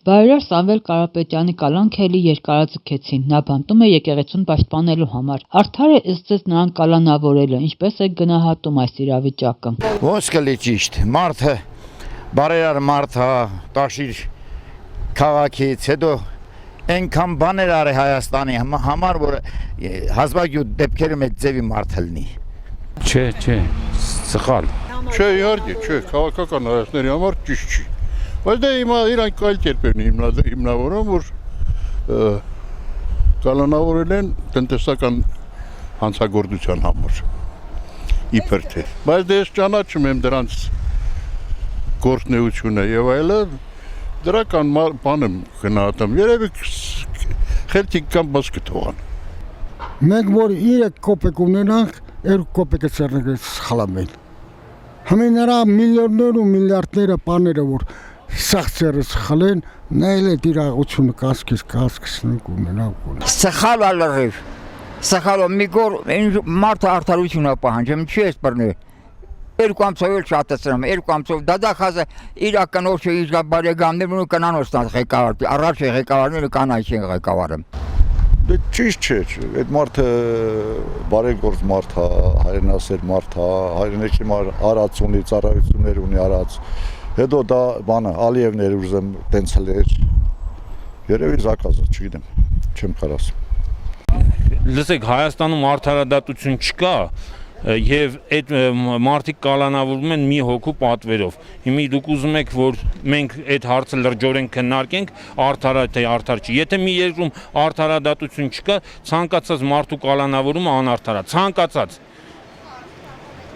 Բարերար Սամվել Կարապետյանի կալանքելի երկարաձգեցին, նա բանտում է եկեղեցուն պաշտպանելու համար։ Արդար է ըստ ձեզ նրան կալանավորելը, ինչպես եք գնահատում այս իրավիճակը։ Ոնց կլի ճիշտ, մարդը, բարերար մարդը, տաշիր քաղաքից, հետո այնքան բաներ արի Հայաստանի համար, որ հազվագյուտ դեպքերում այդ ձևի մարդ լինի։ Չէ, սխալ։ Չէ, իհարկե, չէ, քաղաքական հայացքների համար ճիշտ չի։ Բայց դե հիմա իրանք այլ կերպ են հիմնավորում, որ կալանավորել են տնտեսական հանցագործության համար, իբր թե։ Բայց դե ես ճանաչում եմ դրանց գործունեությունը եւ այլը, դրական բան եմ գնահատում, երևի խելքի կամ բաց կթողան։ Մենք որ 3 կոպեկ ունենանք, 2 կոպեկը ծառնենք սխալամել։ Համեն նրա միլիոններ ու միլիարդները բաները որ սաղցերը սխալեն, նայել է իրողությունը կասկիսնենք ունենանք։ Սխալ ալրիվ, սխալ մի գոր մարդը արդարություն է պահանջում, չի ես բռնել։ Երկու ամսով էլ շատացրում, երկու ամսով դադախազը իրական օշը իր բարեկամներն ու կանանոստան ղեկավար, առաջ ղեկավարները կանայք են ղեկավարում։ Դե ճիշտ չէ, այդ մարդը բարեգործ մարդ է, հայրենասեր մարդ է, հայրենիքի արած ունի, ծառայություններ ունի արած։ Հետո դա բանը Ալիևներ ուզեմ տենցել էր, երևի զակազը, չգիտեմ, չեմ կարասում։ Լսեք, Հայաստանում արդարադատություն չկա եւ այդ մարդիկ կալանավորվում են մի հոգու պատվերով։ Հիմա դուք ուզում եք, որ մենք այդ հարցը լրջորեն քննարկենք, արդար է թե արդար չի։ Եթե մի երկրում արդարադատություն չկա, ցանկացած մարդու կալանավորումը անարդար է,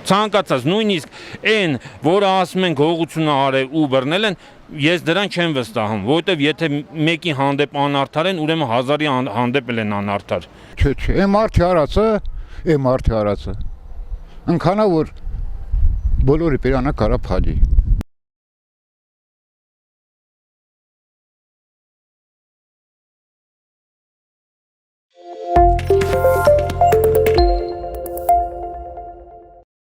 ցանկացած նույնիսկ այն, որը ասում են հողությունը արել ու բռնել են, ես դրան չեմ վստահում, որովհետև եթե մեկի հանդեպ անարդար են, ուրեմն հազարի հանդեպ են անարդար։ Չէ, այն մարդի արածը, ընքանա որ բոլորի պերանա կարա փալի։